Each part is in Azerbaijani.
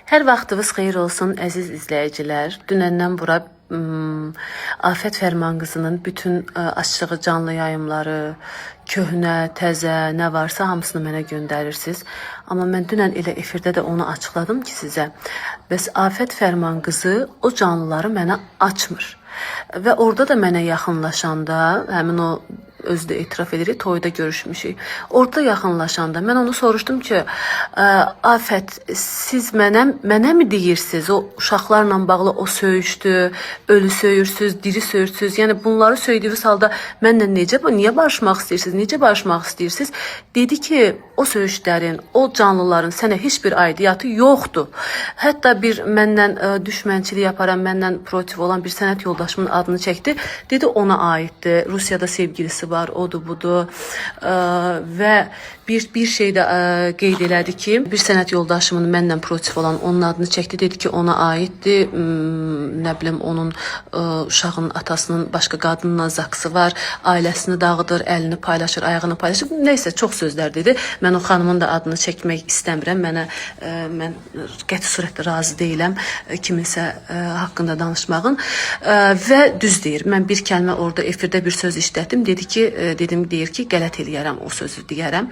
Hər vaxtınız xeyir olsun əziz izləyicilər. Dünəndən bura Afət Fərman qızının bütün açığı canlı yayımları, köhnə, təzə, nə varsa hamısını mənə göndərirsiniz. Amma mən dünən elə efirdə də onu açıqladım ki sizə. Bəs Afət Fərman qızı o canlıları mənə açmır. Və orada da mənə yaxınlaşanda, həmin o özü də etiraf edirik, toyda görüşmüşük. Orada yaxınlaşanda mən onu soruşdum ki, Afət, siz mənə mi deyirsiniz? O uşaqlarla bağlı o söyüşdü, ölü söyürsüz, diri söyürsüz. Yəni bunları söydüyünüz halda mənlə niyə barışmaq istəyirsiniz? Necə barışmaq istəyirsiniz? Dedi ki, o söyüşlərin, o canlıların sənə heç bir aidiyyatı yoxdur. Hətta bir məndən düşmənçilik yaparan, məndən protiv olan bir sənət yoldaşımın adını çəkdi. Dedi ona aiddir. Rusiyada sevgilisi var, odur budur. Və bir şey də qeyd elədi ki, bir sənət yoldaşımın məndən protiv olan onun adını çəkdi. Dedi ki, ona aiddir. Nə bilim, onun uşağın atasının başqa qadınla zaksı var. Ailəsini dağıdır, əlini paylaşır, ayağını paylaşır. Neysə, çox sözlər dedi. Mən o xanımın da adını çəkmək istəmirəm. Mən qəti surətdə razı deyiləm kiminsə haqqında danışmağın. Və düz deyir. Mən bir kəlmə orada efirdə bir söz işlətdim. Deyir ki, qələt eləyərəm o sözü deyərəm.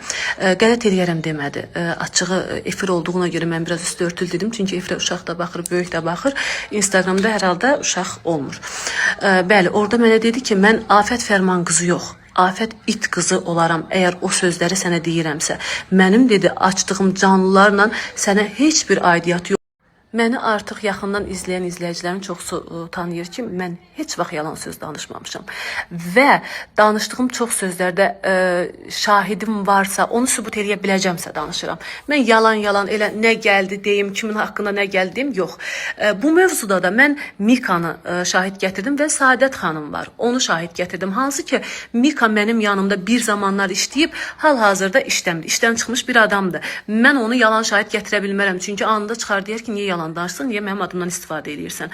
Qələt eləyərəm demədi. Açığı efir olduğuna görə mən biraz üstü örtül dedim. Çünki efirə uşaq da baxır, böyük də baxır. Instagramda hər halda uşaq olmur. Bəli, orada mənə dedi ki, mən Afət Fərman qızı yox, Afət it qızı olaram. Əgər o sözləri sənə deyirəmsə, mənim dedi açdığım canlılarla sənə heç bir aidiyyatı yox. Məni artıq yaxından izləyən izləyicilərin çoxsu tanıyır ki, mən heç vaxt yalan söz danışmamışam. Və danışdığım çox sözlərdə şahidim varsa, onu sübut eləyə biləcəmsə danışıram. Mən yalan elə nə gəldi deyim, kimin haqqında nə gəldi deyim, yox. Bu mövzuda da mən Mikanı şahid gətirdim və Saadət xanım var. Onu şahid gətirdim. Hansı ki, Mika mənim yanımda bir zamanlar işləyib, hal-hazırda işləmir. İşdən çıxmış bir adamdır. Mən onu yalan şahid gətirə bilmərəm. Çünki anında çıxar deyər ki, niyə yalan danışsın, niyə mənim adımdan istifadə edirsən.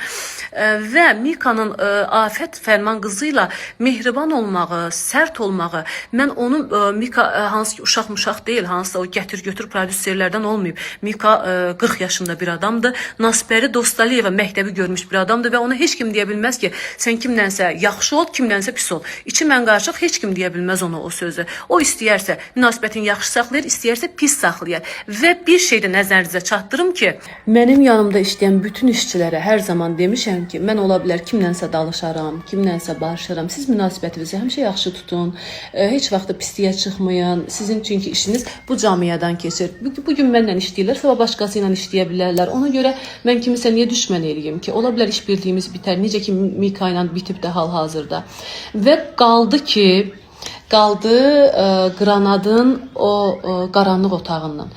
Və Mikanın Afət Fərman qızı ilə mehriban olmağı, sərt olmağı, mən onu Mika hansı ki uşaq deyil, hansısa o gətir-götür prodüserlərdən olmayıb. Mika 40 yaşında bir adamdır. Nasbəri Dostaliyeva məktəbi görmüş bir adamdır və ona heç kim deyə bilməz ki, sən kimlənsə yaxşı ol, kimlənsə pis ol. İçi mən qarışıq heç kim deyə bilməz ona o sözü. O istəyərsə münasibətin yaxşı saxlayır, istəyərsə pis saxlayır. Və bir şey də nəzərinizə çatdırım ki, mənim yanımda işləyən bütün işçilərə hər zaman demişəm ki, mən ola bilər kimlənsə danışaram, kimlənsə barışaram. Siz münasibətinizi həmişə yaxşı tutun. Heç vaxt pisliyə çıxmayın. Sizin çünki işiniz bu camiadan keçir. Bugün mənlə işləyirlər, sabah başqası ilə işləyə bilərlər. Ona görə mən kimisə niyə düşmən eləyim ki? Ola bilər işbirliyimiz bitər. Necə ki Mika ilə bitib də hal-hazırda. Və qaldı Qranadın o qaranlıq otağından.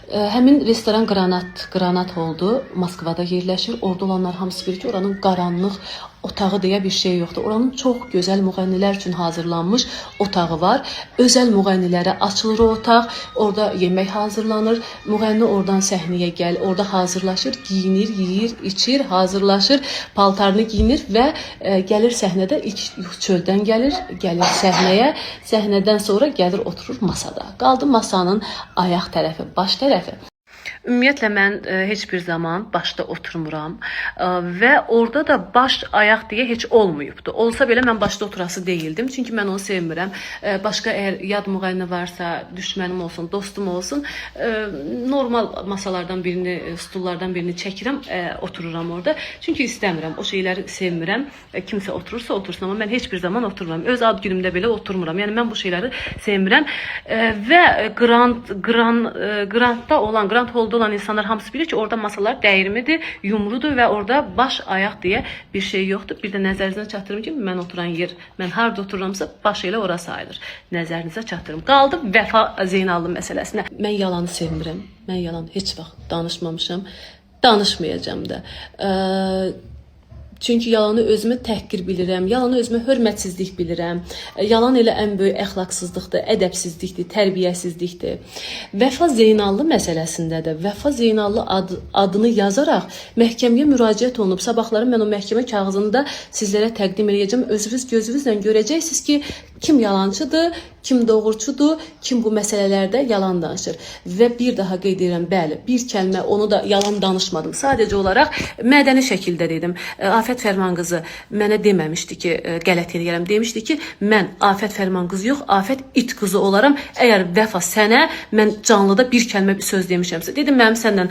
Həmin restoran Qranat oldu. Moskvada yerləşir. Orada olanlar hamısı bilir ki, oranın qaranlıq otağı deyə bir şey yoxdur. Oranın çox gözəl müğənnilər üçün hazırlanmış otağı var. Özəl müğənnilərə açılır o otaq. Orada yemək hazırlanır. Müğənni oradan səhnəyə gəlir. Orada hazırlaşır, giyinir, yeyir, içir, hazırlaşır, paltarını giyinir və gəlir səhnədə. İlk çöldən gəlir səhnəyə. Səhnədən sonra gəlir oturur masada. Qaldı masanın ayaq tərəfi, baş tərəfi. Ümumiyyətlə mən heç bir zaman başda oturmuram və orada da baş ayaq deyə heç olmayıbdı. Olsa belə mən başda oturası deyildim. Çünki mən onu sevmirəm. Başqa əgər yad müğənni varsa, düşmənim olsun, dostum olsun, normal masalardan birini, stullardan birini çəkirəm, otururam orada. Çünki istəmirəm, o şeyləri sevmirəm. Kimsə oturursa otursun, amma mən heç bir zaman oturmuram. Öz ad günümdə belə oturmuram. Yəni mən bu şeyləri sevmirəm və Grantda olan, Grant Hall'da olan insanlar hamısı bilir ki, orada masalar dəyirmidir, yumrudur və orada baş ayaq deyə bir şey yoxdur. Bir də nəzərinizə çatdırım ki, mən oturan yer, mən harada otururamsa baş elə orası ayılır. Nəzərinizə çatdırım. Qaldı Vəfa Zeynallı məsələsinə. Mən yalanı sevmirəm. Mən yalan heç vaxt danışmamışam. Danışmayacağım da. Çünki yalanı özümə təhqir bilirəm, yalanı özümə hörmətsizlik bilirəm. Yalan elə ən böyük əxlaqsızlıqdır, ədəbsizlikdir, tərbiyəsizlikdir. Vəfa Zeynallı məsələsində də Vəfa Zeynallı adını yazaraq məhkəməyə müraciət olunub. Sabahları mən o məhkəmə kağızını da sizlərə təqdim edəcəm. Özünüz gözünüzlə görəcəksiniz ki, Kim yalancıdır, kim doğruçudur, kim bu məsələlərdə yalan danışır. Və bir daha qeyd edirəm, bəli, bir kəlmə onu da yalan danışmadım. Sadəcə olaraq mədəni şəkildə dedim. Afət Fərman qızı mənə deməmişdi ki, qələt edirəm. Demişdi ki, mən Afət Fərman qızı yox, Afət it qızı olaram. Əgər Vəfa sənə mən canlıda bir kəlmə bir söz demişəmsə, dedim mənim səndən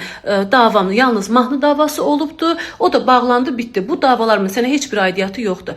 davam yalnız mahnı davası olubdu. O da bağlandı, bitdi. Bu davalarımın sənə heç bir aidiyyatı yoxdur.